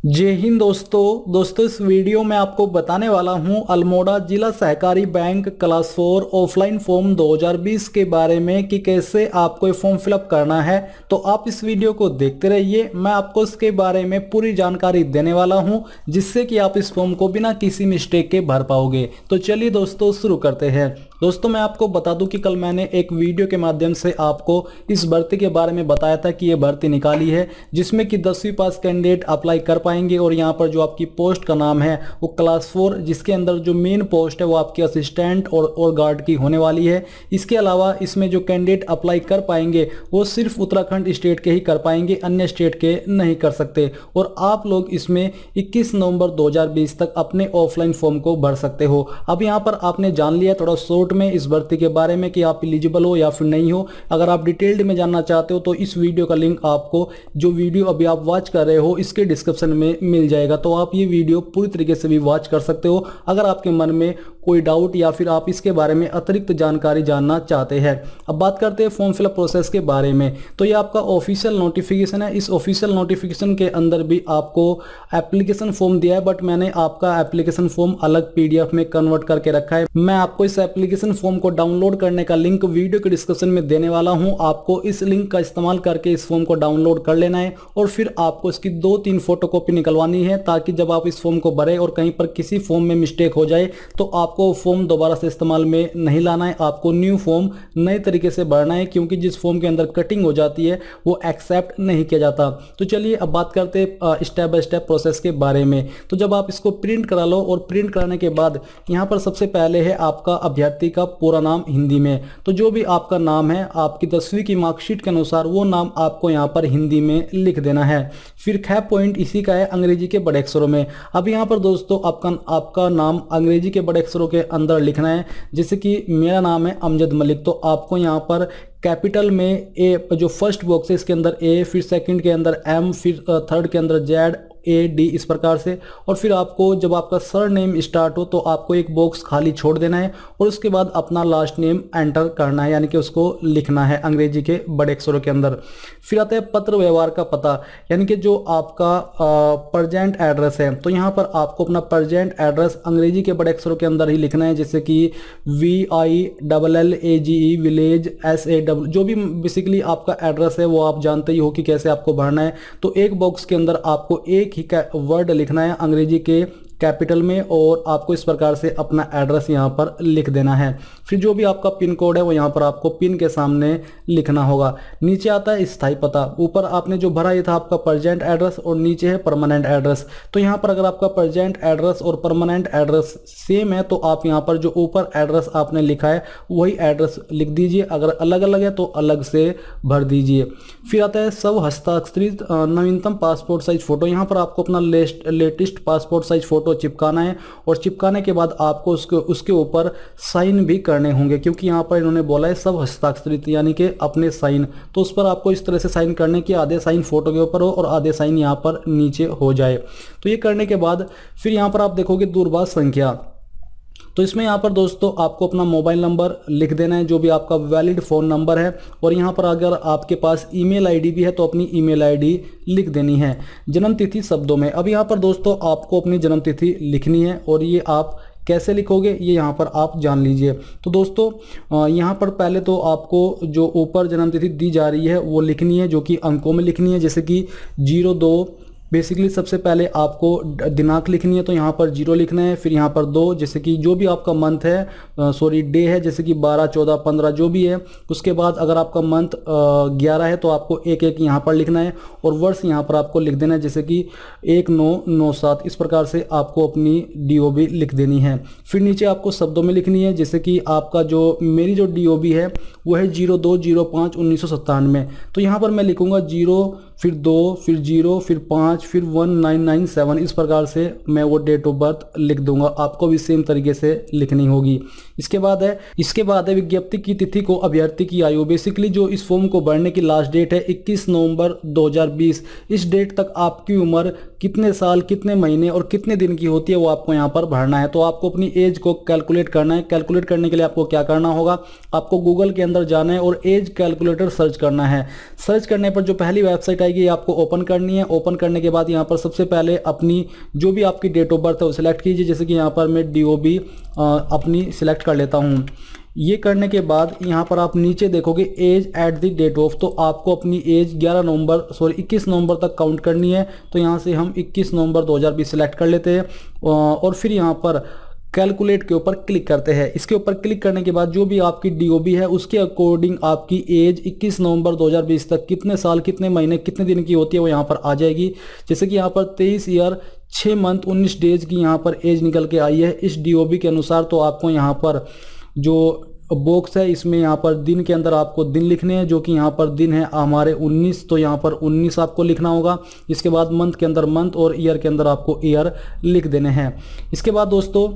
जय हिंद दोस्तों इस वीडियो में आपको बताने वाला हूं अल्मोड़ा जिला सहकारी बैंक क्लास 4 ऑफलाइन फॉर्म 2020 के बारे में कि कैसे आपको ये फॉर्म फिलअप करना है। तो आप इस वीडियो को देखते रहिए, मैं आपको इसके बारे में पूरी जानकारी देने वाला हूं जिससे कि आप इस फॉर्म को बिना किसी मिस्टेक के भर पाओगे। तो चलिए दोस्तों शुरू करते हैं। दोस्तों मैं आपको बता दूं कि कल मैंने एक वीडियो के माध्यम से आपको इस भर्ती के बारे में बताया था कि ये भर्ती निकाली है जिसमें कि 10वीं पास कैंडिडेट अप्लाई कर पाएंगे और यहाँ पर जो आपकी पोस्ट का नाम है वो क्लास 4 जिसके अंदर जो मेन पोस्ट है वो आपकी असिस्टेंट और गार्ड की होने वाली है। इसके अलावा इसमें जो कैंडिडेट अप्लाई कर पाएंगे वो सिर्फ उत्तराखंड स्टेट के ही कर पाएंगे, अन्य स्टेट के नहीं कर सकते। और आप लोग इसमें 21 नवंबर 2020 तक अपने ऑफलाइन फॉर्म को भर सकते हो। अब यहाँ पर आपने जान लिया थोड़ा शॉर्ट में इस भर्ती के बारे में कि आप एलिजिबल हो या फिर नहीं हो। अगर आप डिटेल्ड में जानना चाहते हो तो इस वीडियो का लिंक आपको जो वीडियो अभी आप वॉच कर रहे हो इसके डिस्क्रिप्शन में मिल जाएगा, तो आप ये वीडियो पूरी तरीके से भी वॉच कर सकते हो अगर आपके मन में कोई डाउट या फिर आप इसके बारे में अतिरिक्त जानकारी जानना चाहते हैं। अब बात करते हैं फॉर्म फिलअप प्रोसेस के बारे में। तो ये आपका ऑफिशियल नोटिफिकेशन है। इस ऑफिशियल नोटिफिकेशन के अंदर भी आपको एप्लीकेशन फॉर्म दिया है, बट मैंने आपका एप्लीकेशन फॉर्म अलग पीडीएफ में कन्वर्ट करके रखा है। मैं आपको इस एप्लीकेशन फॉर्म को डाउनलोड करने का लिंक वीडियो के डिस्क्रिप्शन में देने वाला हूं। आपको इस लिंक का इस्तेमाल करके इस फॉर्म को डाउनलोड कर लेना है और फिर आपको इसकी 2-3 फोटोकॉपी निकलवानी है ताकि जब आप इस फॉर्म को भरें और कहीं पर किसी फॉर्म में मिस्टेक हो जाए तो आपको फॉर्म दोबारा से इस्तेमाल में नहीं लाना है। आपको न्यू फॉर्म नए तरीके से भरना है क्योंकि जिस फॉर्म के अंदर कटिंग हो जाती है वो एक्सेप्ट नहीं किया जाता। तो चलिए अब बात करते हैं स्टेप बाय स्टेप प्रोसेस के बारे में। तो जब आप इसको प्रिंट करा लो और प्रिंट कराने के बाद यहाँ पर सबसे पहले है आपका अभ्यर्थी का पूरा नाम हिंदी में। तो जो भी आपका नाम है आपकी 10वीं की मार्कशीट के अनुसार वो नाम आपको यहाँ पर हिंदी में लिख देना है। फिर ख पॉइंट इसी का है अंग्रेजी के बड़े अक्षरों में। अब यहाँ पर दोस्तों आपका नाम अंग्रेजी के बड़े अक्षरों के अंदर लिखना है। जैसे कि मेरा नाम है अमजद मलिक, तो आपको यहाँ पर कैपिटल में ए, जो फर्स्ट बॉक्स है इसके अंदर ए, फिर सेकंड के अंदर एम, फिर थर्ड के अंदर जेड, ए डी, इस प्रकार से। और फिर आपको जब आपका सर नेम स्टार्ट हो तो आपको एक बॉक्स खाली छोड़ देना है और उसके बाद अपना लास्ट नेम एंटर करना है, यानी कि उसको लिखना है अंग्रेजी के बड़े अक्षरों के अंदर। फिर आता है पत्र व्यवहार का पता, यानी कि जो आपका प्रेजेंट एड्रेस है। तो यहाँ पर आपको अपना प्रेजेंट एड्रेस अंग्रेजी के बड़े अक्षरों के अंदर ही लिखना है, जैसे कि VILLAGE विलेज SAW, जो भी बेसिकली आपका एड्रेस है वो आप जानते ही हो कि कैसे आपको भरना है। तो एक बॉक्स के अंदर आपको एक ही वर्ड लिखना है अंग्रेजी के कैपिटल में और आपको इस प्रकार से अपना एड्रेस यहाँ पर लिख देना है। फिर जो भी आपका पिन कोड है वो यहाँ पर आपको पिन के सामने लिखना होगा। नीचे आता है स्थायी पता। ऊपर आपने जो भरा ये था आपका प्रेजेंट एड्रेस और नीचे है परमानेंट एड्रेस। तो यहाँ पर अगर आपका प्रेजेंट एड्रेस और परमानेंट एड्रेस सेम है तो आप यहाँ पर जो ऊपर एड्रेस आपने लिखा है वही एड्रेस लिख दीजिए, अगर अलग अलग है तो अलग से भर दीजिए। फिर आता है सब हस्ताक्षरित नवीनतम पासपोर्ट साइज फोटो। यहाँ पर आपको अपना लेटेस्ट पासपोर्ट साइज फोटो चिपकाना है और चिपकाने के बाद आपको उसके ऊपर साइन भी करने होंगे, क्योंकि यहाँ पर इन्होंने बोला है सब हस्ताक्षरित यानी कि अपने साइन। तो उस पर आपको इस तरह से साइन करने की आधे साइन फोटो के ऊपर हो और आधे साइन यहाँ पर नीचे हो जाए। तो ये करने के बाद फिर यहाँ पर आप देखोगे दूरभाष संख्या। तो इसमें यहाँ पर दोस्तों आपको अपना मोबाइल नंबर लिख देना है, जो भी आपका वैलिड फ़ोन नंबर है। और यहाँ पर अगर आपके पास ईमेल आईडी भी है तो अपनी ईमेल आईडी लिख देनी है। जन्म तिथि शब्दों में। अब यहाँ पर दोस्तों आपको अपनी जन्म तिथि लिखनी है और ये आप कैसे लिखोगे ये यहाँ पर आप जान लीजिए। तो दोस्तों यहाँ पर पहले तो आपको जो ऊपर जन्म तिथि दी जा रही है वो लिखनी है, जो कि अंकों में लिखनी है, जैसे कि 02। बेसिकली सबसे पहले आपको दिनांक लिखनी है, तो यहाँ पर 0 लिखना है। फिर यहाँ पर 2, जैसे कि जो भी आपका मंथ है, डे है, जैसे कि 12, 14, 15 जो भी है। उसके बाद अगर आपका मंथ 11 है तो आपको 1-1 यहाँ पर लिखना है और वर्ष यहाँ पर आपको लिख देना है, जैसे कि 1997। इस प्रकार से आपको अपनी DOB लिख देनी है। फिर नीचे आपको शब्दों में लिखनी है, जैसे कि आपका जो मेरी जो DOB है वो है 02/05/1997। तो यहाँ पर मैं लिखूँगा 0, फिर 2, फिर 0, फिर 5, फिर 1997। इस प्रकार से मैं वो डेट ऑफ बर्थ लिख दूंगा। आपको भी सेम तरीके से लिखनी होगी। इसके बाद है विज्ञप्ति की तिथि को अभ्यर्थी की आयु। बेसिकली जो इस फॉर्म को भरने की लास्ट डेट है 21 नवंबर 2020। इस डेट तक आपकी उम्र कितने साल, कितने महीने और कितने दिन की होती है वो आपको यहाँ पर भरना है। तो आपको अपनी एज को कैलकुलेट करना है। कैलकुलेट करने के लिए आपको क्या करना होगा, आपको गूगल के अंदर जाना है और एज कैलकुलेटर सर्च करना है। सर्च करने पर जो पहली वेबसाइट आएगी आपको ओपन करनी है। ओपन करने के बाद यहाँ पर सबसे पहले अपनी जो भी आपकी डेट ऑफ बर्थ है वो सिलेक्ट कीजिए। जैसे कि यहाँ पर मैं DOB अपनी सिलेक्ट कर लेता हूँ। ये करने के बाद यहाँ पर आप नीचे देखोगे as at the date of, तो आपको अपनी एज 21 नवंबर तक काउंट करनी है। तो यहाँ से हम 21 नवंबर 2020 सिलेक्ट कर लेते हैं और फिर यहाँ पर कैलकुलेट के ऊपर क्लिक करते हैं। इसके ऊपर क्लिक करने के बाद जो भी आपकी DOB है उसके अकॉर्डिंग आपकी एज 21 नवंबर 2020 तक कितने साल, कितने महीने, कितने दिन की होती है वो यहाँ पर आ जाएगी। जैसे कि यहाँ पर 23 ईयर 6 मंथ 19 डेज की यहाँ पर एज निकल के आई है इस DOB के अनुसार। तो आपको यहाँ पर जो बॉक्स है इसमें यहाँ पर दिन के अंदर आपको दिन लिखने हैं, जो कि यहाँ पर दिन है हमारे 19, तो यहाँ पर 19 आपको लिखना होगा। इसके बाद मंथ के अंदर मंथ और ईयर के अंदर आपको ईयर लिख देने हैं। इसके बाद दोस्तों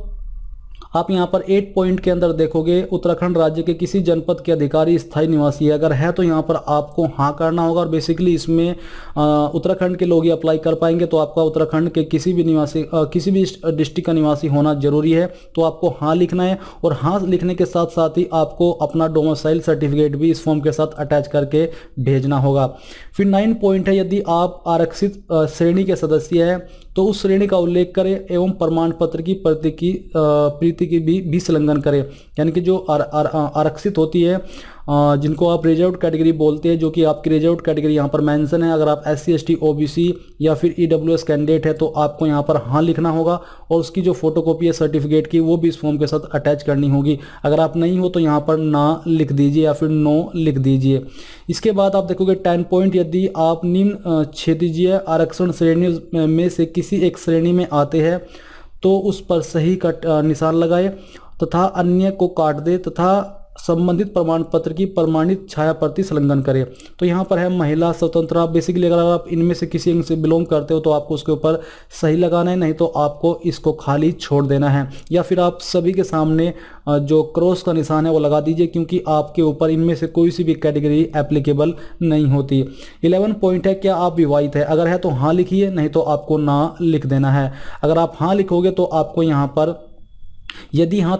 आप यहाँ पर 8 पॉइंट के अंदर देखोगे उत्तराखंड राज्य के किसी जनपद के अधिकारी स्थायी निवासी है, अगर है तो यहाँ पर आपको हाँ करना होगा। और बेसिकली इसमें उत्तराखंड के लोग ही अप्लाई कर पाएंगे। तो आपका उत्तराखंड के किसी भी डिस्ट्रिक्ट का निवासी होना जरूरी है, तो आपको हाँ लिखना है। और हाँ लिखने के साथ साथ ही आपको अपना डोमिसाइल सर्टिफिकेट भी इस फॉर्म के साथ अटैच करके भेजना होगा। फिर 9 पॉइंट है, यदि आप आरक्षित श्रेणी के सदस्य हैं तो उस श्रेणी का उल्लेख करें एवं प्रमाण पत्र की प्रीति की भी संलग्न करें। यानी कि जो आरक्षित होती है, जिनको आप रिजर्व कैटेगरी बोलते हैं, जो कि आपकी रिजर्व कैटेगरी यहाँ पर मेंशन है। अगर आप SC ST OBC या फिर EWS कैंडिडेट है तो आपको यहाँ पर हाँ लिखना होगा और उसकी जो फोटोकॉपी है सर्टिफिकेट की वो भी इस फॉर्म के साथ अटैच करनी होगी। अगर आप नहीं हो तो यहाँ पर ना लिख दीजिए या फिर नो लिख दीजिए। इसके बाद आप देखोगे 10 पॉइंट, यदि आप निम्न क्षेत्रीय आरक्षण श्रेणी में से किसी एक श्रेणी में आते हैं तो उस पर सही का निशान लगाए तथा अन्य को काट दे तथा संबंधित प्रमाण पत्र की प्रमाणित छाया प्रति संलग्न करें। तो यहाँ पर है महिला स्वतंत्रता। बेसिकली अगर आप इनमें से किसी अंग से बिलोंग करते हो तो आपको उसके ऊपर सही लगाना है, नहीं तो आपको इसको खाली छोड़ देना है। या फिर आप सभी के सामने जो क्रॉस का निशान है वो लगा दीजिए, क्योंकि आपके ऊपर इनमें से कोई सी भी कैटेगरी एप्लीकेबल नहीं होती। 11 पॉइंट है, क्या आप विवाहित है? अगर है तो हाँ लिखिए, नहीं तो आपको ना लिख देना है। अगर आप हाँ लिखोगे तो आपको यहाँ पर यदि हाँ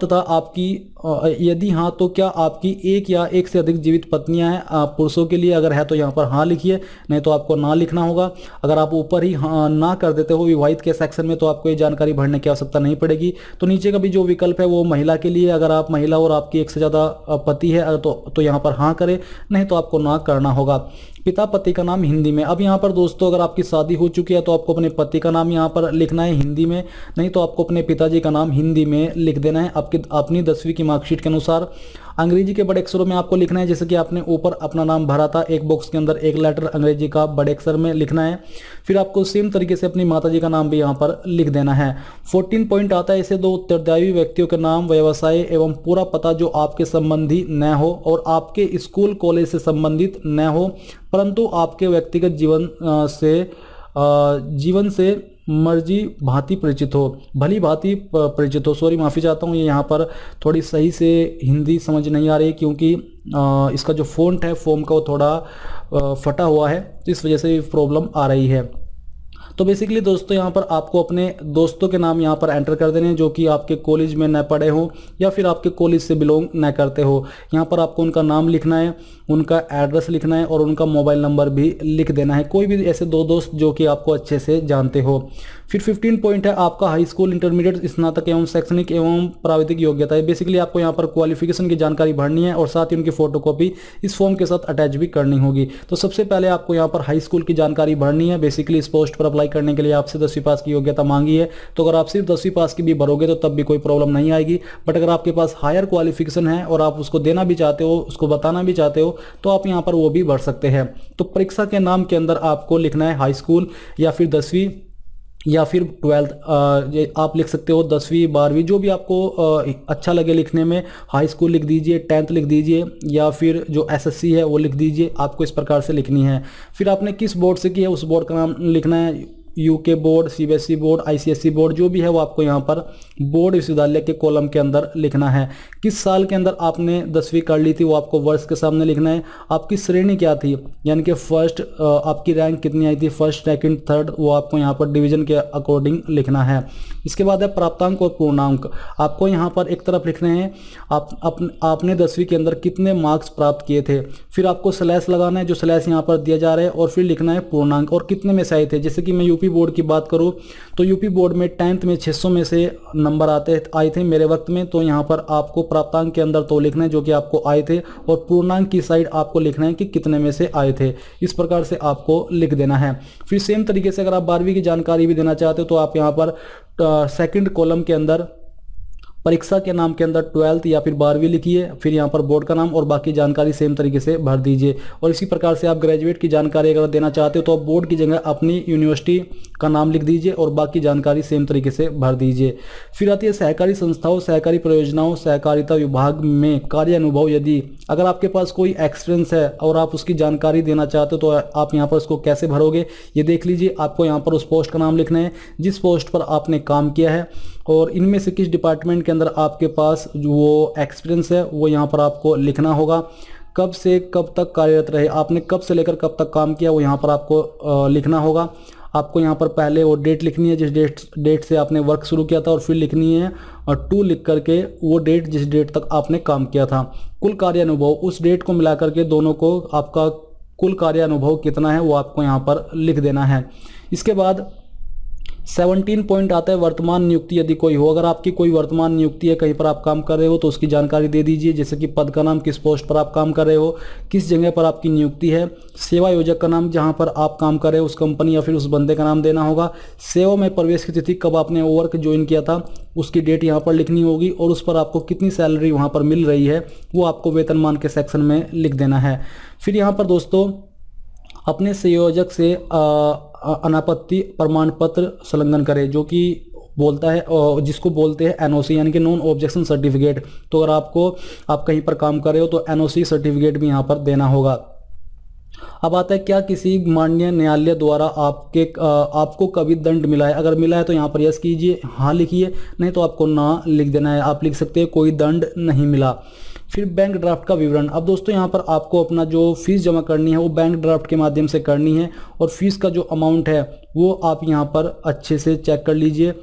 तो क्या आपकी एक या एक से अधिक जीवित पत्नियां हैं पुरुषों के लिए? अगर है तो यहाँ पर हाँ लिखिए, नहीं तो आपको ना लिखना होगा। अगर आप ऊपर ही हाँ ना कर देते हो विवाहित के सेक्शन में तो आपको ये जानकारी भरने की आवश्यकता नहीं पड़ेगी। तो नीचे का भी जो विकल्प है वो महिला के लिए, अगर आप महिला और आपकी एक से ज़्यादा पति है तो यहाँ पर हाँ करें, नहीं तो आपको ना करना होगा। पिता पति का नाम हिंदी में। अब यहाँ पर दोस्तों अगर आपकी शादी हो चुकी है तो आपको अपने पति का नाम यहाँ पर लिखना है हिंदी में, नहीं तो आपको अपने पिताजी का नाम हिंदी में लिख देना है अपनी 10वीं की मार्कशीट के अनुसार। अंग्रेजी के बड़े अक्षरों में आपको लिखना है, जैसे कि आपने ऊपर अपना नाम भरा था, एक बॉक्स के अंदर एक लेटर अंग्रेजी का बड़े अक्षर में लिखना है। फिर आपको सेम तरीके से अपनी माताजी का नाम भी यहाँ पर लिख देना है। 14 पॉइंट आता है, ऐसे 2 उत्तरदायी व्यक्तियों के नाम, व्यवसाय एवं पूरा पता जो आपके संबंधी न हो और आपके स्कूल कॉलेज से संबंधित न हो, परंतु आपके व्यक्तिगत जीवन से मर्जी भांति परिचित हो, भली भांति परिचित हो। सॉरी माफ़ी चाहता हूँ, ये यहाँ पर थोड़ी सही से हिंदी समझ नहीं आ रही, क्योंकि इसका जो फ़ॉन्ट है फॉर्म का वो थोड़ा फटा हुआ है, तो इस वजह से प्रॉब्लम आ रही है। तो बेसिकली दोस्तों यहाँ पर आपको अपने दोस्तों के नाम यहाँ पर एंटर कर देने हैं, जो कि आपके कॉलेज में न पढ़े हो या फिर आपके कॉलेज से बिलोंग न करते हो। यहाँ पर आपको उनका नाम लिखना है, उनका एड्रेस लिखना है और उनका मोबाइल नंबर भी लिख देना है। कोई भी ऐसे 2 दोस्त जो कि आपको अच्छे से जानते हो। फिर 15 पॉइंट है, आपका हाई स्कूल, इंटरमीडिएट, स्नातक एवं शैक्षणिक एवं प्राविधिक योग्यता है। बेसिकली आपको यहाँ पर क्वालिफिकेशन की जानकारी भरनी है और साथ ही उनकी फोटोकॉपी इस फॉर्म के साथ अटैच भी करनी होगी। तो सबसे पहले आपको यहाँ पर हाई स्कूल की जानकारी भरनी है। बेसिकली इस पोस्ट पर अप्लाई करने के लिए आपसे 10वीं पास की योग्यता मांगी है, तो अगर आप सिर्फ 10वीं पास की भी भरोगे तो तब भी कोई प्रॉब्लम नहीं आएगी। बट अगर आपके पास हायर क्वालिफिकेशन है और आप उसको देना भी चाहते हो, उसको बताना भी चाहते हो, तो आप यहाँ पर वो भी भर सकते हैं। तो परीक्षा के नाम के अंदर आपको लिखना है हाई स्कूल या फिर 10वीं या फिर 12th, आप लिख सकते हो 10वीं 12वीं, जो भी आपको अच्छा लगे लिखने में। हाई स्कूल लिख दीजिए, 10th लिख दीजिए या फिर जो SSC है वो लिख दीजिए। आपको इस प्रकार से लिखनी है। फिर आपने किस बोर्ड से की है उस बोर्ड का नाम लिखना है। UK board, CBSE board, ICSE board जो भी है वो आपको यहाँ पर बोर्ड विश्वविद्यालय के कॉलम के अंदर लिखना है। किस साल के अंदर आपने 10वीं कर ली थी वो आपको वर्ष के सामने लिखना है। आपकी श्रेणी क्या थी, यानी कि फर्स्ट आपकी रैंक कितनी आई थी, फर्स्ट सेकंड थर्ड, वो आपको यहाँ पर डिवीजन के अकॉर्डिंग लिखना है। इसके बाद है प्राप्तांक और पूर्णांक। आपको यहाँ पर एक तरफ लिखने हैं आपने 10वीं के अंदर कितने मार्क्स प्राप्त किए थे, फिर आपको स्लैश लगाना है जो स्लैश यहाँ पर दिया जा रहा है, और फिर लिखना है पूर्णांक और कितने में से आए थे। जैसे कि मैं यूपी बोर्ड की बात करूँ तो यूपी बोर्ड में 10th में 600 में से नंबर आए थे मेरे वक्त में, तो यहाँ पर आपको प्राप्तांक के अंदर तो लिखना है जो कि आपको आए थे, और पूर्णांक की साइड आपको लिखना है कि कितने में से आए थे। इस प्रकार से आपको लिख देना है। फिर सेम तरीके से अगर आप 12वीं की जानकारी भी देना चाहते हो तो आप यहाँ पर सेकंड कॉलम के अंदर परीक्षा के नाम के अंदर 12th या फिर 12वीं लिखिए, फिर यहाँ पर बोर्ड का नाम और बाकी जानकारी सेम तरीके से भर दीजिए। और इसी प्रकार से आप ग्रेजुएट की जानकारी अगर देना चाहते हो तो आप बोर्ड की जगह अपनी यूनिवर्सिटी का नाम लिख दीजिए और बाकी जानकारी सेम तरीके से भर दीजिए। फिर आती है सहकारी संस्थाओं, सहकारी परियोजनाओं, सहकारिता विभाग में कार्य अनुभव। यदि अगर आपके पास कोई एक्सपीरियंस है और आप उसकी जानकारी देना चाहते हो तो आप यहाँ पर उसको कैसे भरोगे ये देख लीजिए। आपको यहाँ पर उस पोस्ट का नाम लिखना है जिस पोस्ट पर आपने काम किया है, और इनमें से किस डिपार्टमेंट के अंदर आपके पास जो वो एक्सपीरियंस है वो यहाँ पर आपको लिखना होगा। कब से कब तक कार्यरत रहे, आपने कब से लेकर कब तक काम किया वो यहाँ पर आपको लिखना होगा। आपको यहाँ पर पहले वो डेट लिखनी है जिस डेट से आपने वर्क शुरू किया था, और फिर लिखनी है और 2 लिख करके वो डेट जिस डेट तक आपने काम किया था। कुल कार्य अनुभव, उस डेट को मिला करके दोनों को आपका कुल कार्य अनुभव कितना है वो आपको यहाँ पर लिख देना है। इसके बाद 17 पॉइंट आता है वर्तमान नियुक्ति यदि कोई हो। अगर आपकी कोई वर्तमान नियुक्ति है, कहीं पर आप काम कर रहे हो तो उसकी जानकारी दे दीजिए, जैसे कि पद का नाम, किस पोस्ट पर आप काम कर रहे हो, किस जगह पर आपकी नियुक्ति है, सेवा योजक का नाम जहां पर आप काम कर रहे हो उस कंपनी या फिर उस बंदे का नाम देना होगा, सेवा में प्रवेश की तिथि, कब आपने वर्क ज्वाइन किया था उसकी डेट यहाँ पर लिखनी होगी, और उस पर आपको कितनी सैलरी वहाँ पर मिल रही है वो आपको वेतनमान के सेक्शन में लिख देना है। फिर यहाँ पर दोस्तों अपने संयोजक से अनापत्ति प्रमाण पत्र संलग्न करें, जो कि बोलता है जिसको बोलते हैं एनओसी यानी कि नॉन ऑब्जेक्शन सर्टिफिकेट। तो अगर आप कहीं पर काम कर रहे हो तो एनओसी सर्टिफिकेट भी यहाँ पर देना होगा। अब आता है क्या किसी माननीय न्यायालय द्वारा आपको कभी दंड मिला है। अगर मिला है तो यहाँ पर यस कीजिए, हाँ लिखिए, नहीं तो आपको ना लिख देना है। आप लिख सकते हैं कोई दंड नहीं मिला। फिर बैंक ड्राफ्ट का विवरण। अब दोस्तों यहाँ पर आपको अपना जो फीस जमा करनी है वो बैंक ड्राफ्ट के माध्यम से करनी है, और फीस का जो अमाउंट है वो आप यहाँ पर अच्छे से चेक कर लीजिए।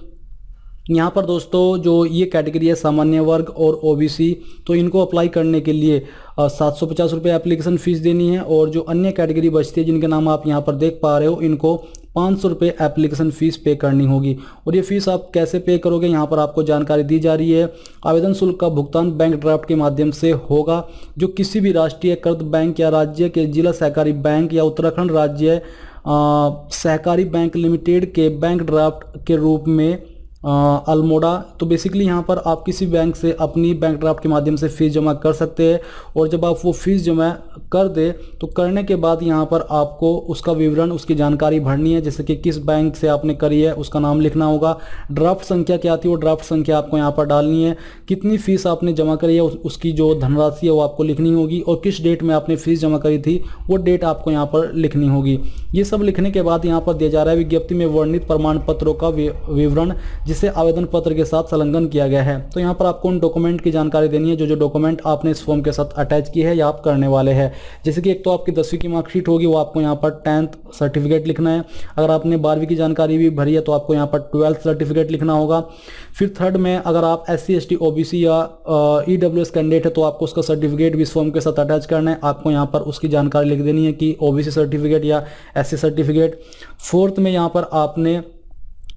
यहाँ पर दोस्तों जो ये कैटेगरी है सामान्य वर्ग और ओबीसी, तो इनको अप्लाई करने के लिए 750 रुपये एप्लीकेशन फ़ीस देनी है, और जो अन्य कैटेगरी बचती है जिनके नाम आप यहाँ पर देख पा रहे हो इनको 500 रुपये एप्लीकेशन फ़ीस पे करनी होगी। और ये फ़ीस आप कैसे पे करोगे यहाँ पर आपको जानकारी दी जा रही है। आवेदन शुल्क का भुगतान बैंक ड्राफ्ट के माध्यम से होगा, जो किसी भी राष्ट्रीयकृत बैंक या राज्य के जिला सहकारी बैंक या उत्तराखंड राज्य सहकारी बैंक लिमिटेड के बैंक ड्राफ्ट के रूप में अल्मोड़ा। तो बेसिकली यहाँ पर आप किसी बैंक से अपनी बैंक ड्राफ्ट के माध्यम से फ़ीस जमा कर सकते हैं, और जब आप वो फ़ीस जमा कर दे तो करने के बाद यहाँ पर आपको उसका विवरण, उसकी जानकारी भरनी है, जैसे कि किस बैंक से आपने करी है उसका नाम लिखना होगा। ड्राफ्ट संख्या क्या थी वो ड्राफ्ट संख्या आपको यहाँ पर डालनी है। कितनी फ़ीस आपने जमा करी है उसकी जो धनराशि है वो आपको लिखनी होगी, और किस डेट में आपने फ़ीस जमा करी थी वो डेट आपको यहाँ पर लिखनी होगी। ये सब लिखने के बाद यहाँ पर दिया जा रहा है विज्ञप्ति में वर्णित प्रमाण पत्रों का विवरण जिसे आवेदन पत्र के साथ संलग्न किया गया है। तो यहाँ पर आपको उन डॉक्यूमेंट की जानकारी देनी है जो डॉक्यूमेंट आपने इस फॉर्म के साथ अटैच की है या आप करने वाले हैं। जैसे कि एक तो आपकी 10वीं की मार्कशीट होगी, वो आपको यहाँ पर 10th सर्टिफिकेट लिखना है। अगर आपने 12वीं की जानकारी भी भरी है तो आपको यहाँ पर 12th सर्टिफिकेट लिखना होगा। फिर थर्ड में अगर आप SC ST OBC या EWS कैंडिडेट है तो आपको उसका सर्टिफिकेट भी इस फॉर्म के साथ अटैच करना है। आपको यहाँ पर उसकी जानकारी लिख देनी है कि OBC सर्टिफिकेट या SC सर्टिफिकेट। फोर्थ में यहाँ पर आपने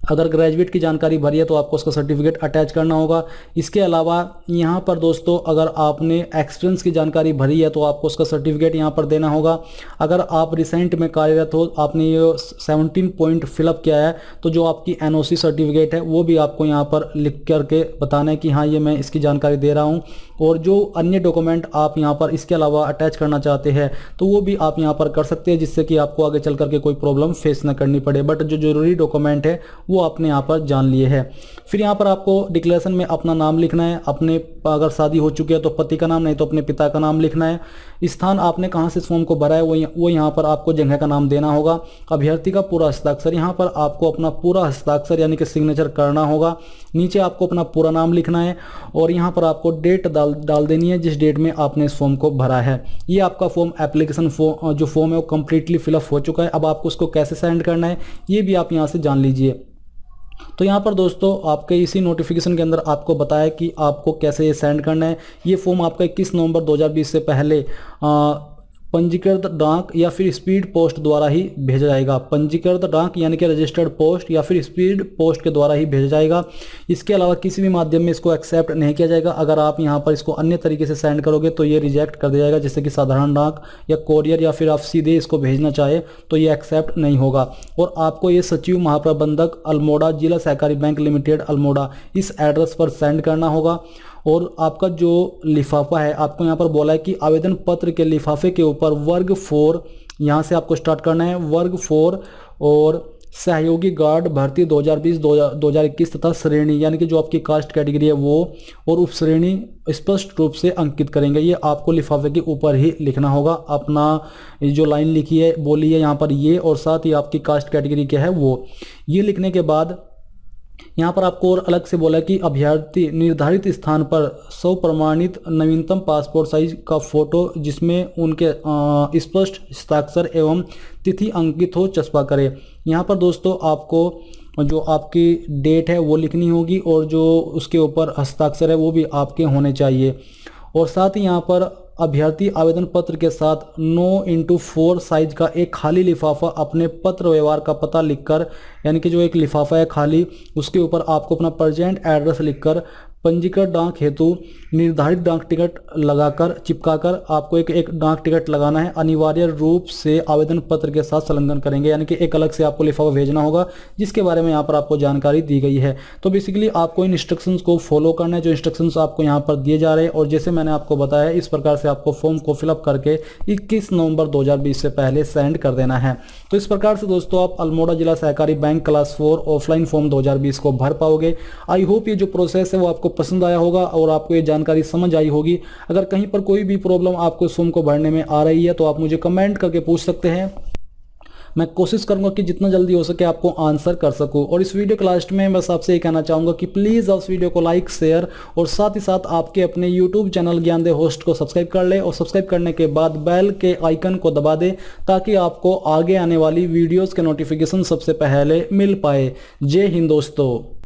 अगर ग्रेजुएट की जानकारी भरी है तो आपको उसका सर्टिफिकेट अटैच करना होगा। इसके अलावा यहाँ पर दोस्तों अगर आपने एक्सपीरियंस की जानकारी भरी है तो आपको उसका सर्टिफिकेट यहाँ पर देना होगा। अगर आप रिसेंट में कार्यरत हो, आपने ये 17 पॉइंट फिलअप किया है, तो जो आपकी NOC सर्टिफिकेट है वो भी आपको यहाँ पर लिख करके बताना है कि हाँ ये मैं इसकी जानकारी दे रहा हूँ। और जो अन्य डॉक्यूमेंट आप यहाँ पर इसके अलावा अटैच करना चाहते हैं तो वो भी आप यहाँ पर कर सकते हैं, जिससे कि आपको आगे चल करके कोई प्रॉब्लम फेस ना करनी पड़े। बट जो जरूरी डॉक्यूमेंट है वो आपने यहाँ पर जान लिए है। फिर यहाँ पर आपको डिक्लेरेशन में अपना नाम लिखना है, अपने अगर शादी हो चुकी है तो पति का नाम, नहीं तो अपने पिता का नाम लिखना है। स्थान आपने कहाँ से इस फॉर्म को भरा है वो यहाँ पर आपको जगह का नाम देना होगा। अभ्यर्थी का पूरा हस्ताक्षर, यहाँ पर आपको अपना पूरा हस्ताक्षर यानी कि सिग्नेचर करना होगा। नीचे आपको अपना पूरा नाम लिखना है और यहाँ पर आपको डेट डाल देनी है जिस डेट में आपने इस फॉर्म को भरा है। ये आपका फॉर्म एप्लीकेशन फॉर्म जो फॉर्म है वो कम्प्लीटली फिलअप हो चुका है। अब आपको उसको कैसे सेंड करना है ये भी आप यहाँ से जान लीजिए। तो यहाँ पर दोस्तों आपके इसी नोटिफिकेशन के अंदर आपको बताया कि आपको कैसे ये सेंड करना है। ये फॉर्म आपका 21 नवंबर 2020 से पहले पंजीकृत डाक या फिर स्पीड पोस्ट द्वारा ही भेजा जाएगा। पंजीकृत डाक यानी कि रजिस्टर्ड पोस्ट या फिर स्पीड पोस्ट के द्वारा ही भेजा जाएगा। इसके अलावा किसी भी माध्यम में इसको एक्सेप्ट नहीं किया जाएगा। अगर आप यहाँ पर इसको अन्य तरीके से सेंड करोगे तो ये रिजेक्ट कर दिया जाएगा, जैसे कि साधारण डाक या कोरियर, या फिर आप सीधे इसको भेजना चाहे तो ये एक्सेप्ट नहीं होगा। और आपको ये सचिव महाप्रबंधक अल्मोड़ा जिला सहकारी बैंक लिमिटेड अल्मोड़ा इस एड्रेस पर सेंड करना होगा। और आपका जो लिफाफा है आपको यहाँ पर बोला है कि आवेदन पत्र के लिफाफे के ऊपर वर्ग 4 यहाँ से आपको स्टार्ट करना है, वर्ग 4 और सहयोगी गार्ड भर्ती 2020-2021 तथा श्रेणी यानी कि जो आपकी कास्ट कैटेगरी है वो और उप श्रेणी स्पष्ट रूप से अंकित करेंगे। ये आपको लिफाफे के ऊपर ही लिखना होगा। अपना जो लाइन लिखी है बोली है यहाँ पर ये, और साथ ही आपकी कास्ट कैटेगरी क्या है वो। ये लिखने के बाद यहाँ पर आपको और अलग से बोला कि अभ्यर्थी निर्धारित स्थान पर स्वप्रमाणित नवीनतम पासपोर्ट साइज का फोटो जिसमें उनके स्पष्ट हस्ताक्षर एवं तिथि अंकित हो चस्पा करे। यहाँ पर दोस्तों आपको जो आपकी डेट है वो लिखनी होगी और जो उसके ऊपर हस्ताक्षर है वो भी आपके होने चाहिए। और साथ ही यहाँ पर अभ्यर्थी आवेदन पत्र के साथ 9x4 साइज का एक खाली लिफाफा अपने पत्र व्यवहार का पता लिखकर, यानी कि जो एक लिफाफा है खाली उसके ऊपर आपको अपना प्रेजेंट एड्रेस लिखकर पंजीकृत डाक हेतु निर्धारित डाक टिकट लगाकर चिपकाकर आपको एक डाक टिकट लगाना है। अनिवार्य रूप से आवेदन पत्र के साथ संलग्न करेंगे, यानी कि एक अलग से आपको लिफाफा भेजना होगा जिसके बारे में यहाँ पर आपको जानकारी दी गई है। तो बेसिकली आपको इन इंस्ट्रक्शंस को फॉलो करना है जो इंस्ट्रक्शंस आपको यहाँ पर दिए जा रहे हैं। और जैसे मैंने आपको बताया इस प्रकार से आपको फॉर्म को फिलअप करके 21 नवंबर 2020 से पहले सेंड कर देना है। तो इस प्रकार से दोस्तों आप अल्मोड़ा जिला सहकारी बैंक क्लास 4 ऑफलाइन फॉर्म 2020 को भर पाओगे। आई होप ये जो प्रोसेस है वो आपको पसंद आया होगा और आपको ये जानकारी समझ आई होगी। अगर कहीं पर कोई भी प्रॉब्लम आपको इस फॉर्म को भरने में आ रही है तो आप मुझे कमेंट करके पूछ सकते हैं। मैं कोशिश करूंगा कि जितना जल्दी हो सके आपको आंसर कर सकूं। और इस वीडियो के लास्ट में बस आपसे ये कहना चाहूंगा कि प्लीज़ आप इस वीडियो को लाइक, शेयर और साथ ही साथ आपके अपने यूट्यूब चैनल ज्ञानदेव होस्ट को सब्सक्राइब कर ले और सब्सक्राइब करने के बाद बेल के आइकन को दबा दे ताकि आपको आगे आने वाली वीडियोज़ के नोटिफिकेशन सबसे पहले मिल पाए। जय हिंद दोस्तों।